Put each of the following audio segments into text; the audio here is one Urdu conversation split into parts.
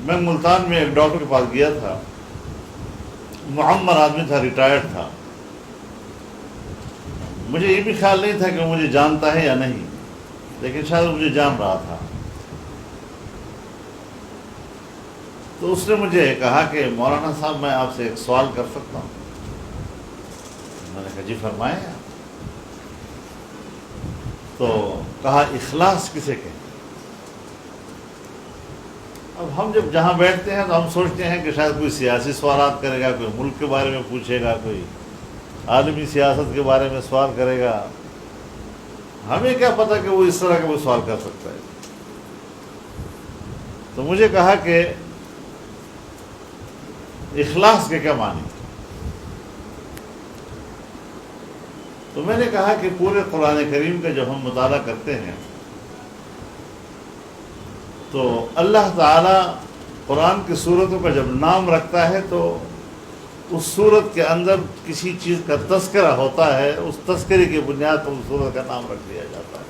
میں ملتان میں ایک ڈاکٹر کے پاس گیا تھا، معمر آدمی تھا، ریٹائرڈ تھا. مجھے یہ بھی خیال نہیں تھا کہ وہ مجھے جانتا ہے یا نہیں، لیکن شاید مجھے جان رہا تھا. تو اس نے مجھے کہا کہ مولانا صاحب میں آپ سے ایک سوال کر سکتا ہوں؟ میں نے کہا جی فرمائیں. تو کہا اخلاص کسے کہیں؟ اب ہم جب جہاں بیٹھتے ہیں تو ہم سوچتے ہیں کہ شاید کوئی سیاسی سوالات کرے گا، کوئی ملک کے بارے میں پوچھے گا، کوئی عالمی سیاست کے بارے میں سوال کرے گا. ہمیں کیا پتہ کہ وہ اس طرح کا کوئی سوال کر سکتا ہے. تو مجھے کہا کہ اخلاص کے کیا معنی؟ تو میں نے کہا کہ پورے قرآن کریم کا جب ہم مطالعہ کرتے ہیں تو اللہ تعالیٰ قرآن کی صورتوں کا جب نام رکھتا ہے تو اس صورت کے اندر کسی چیز کا تذکرہ ہوتا ہے، اس تذکرے کی بنیاد پر اس صورت کا نام رکھ دیا جاتا ہے.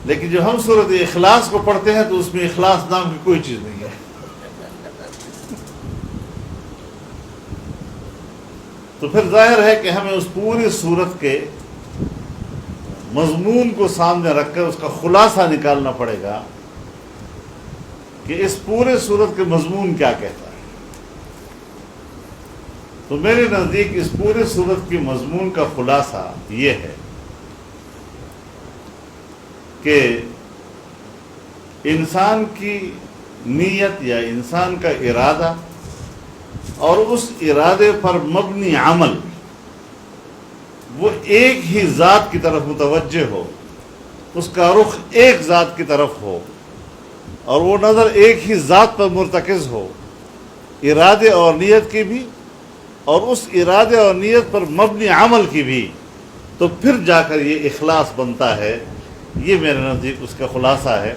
لیکن جب ہم صورت اخلاص کو پڑھتے ہیں تو اس میں اخلاص نام کی کوئی چیز نہیں ہے. تو پھر ظاہر ہے کہ ہمیں اس پوری صورت کے مضمون کو سامنے رکھ کر اس کا خلاصہ نکالنا پڑے گا کہ اس پورے صورت کے مضمون کیا کہتا ہے. تو میرے نزدیک اس پورے صورت کی مضمون کا خلاصہ یہ ہے کہ انسان کی نیت یا انسان کا ارادہ اور اس ارادے پر مبنی عمل وہ ایک ہی ذات کی طرف متوجہ ہو، اس کا رخ ایک ذات کی طرف ہو اور وہ نظر ایک ہی ذات پر مرتکز ہو، ارادے اور نیت کی بھی اور اس ارادے اور نیت پر مبنی عمل کی بھی، تو پھر جا کر یہ اخلاص بنتا ہے. یہ میرے نزدیک اس کا خلاصہ ہے.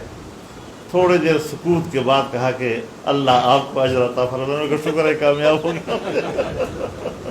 تھوڑے دیر سکوت کے بعد کہا کہ اللہ آپ کو اجر عطا فرمائے. کا شکر ہے کامیاب ہو گیا.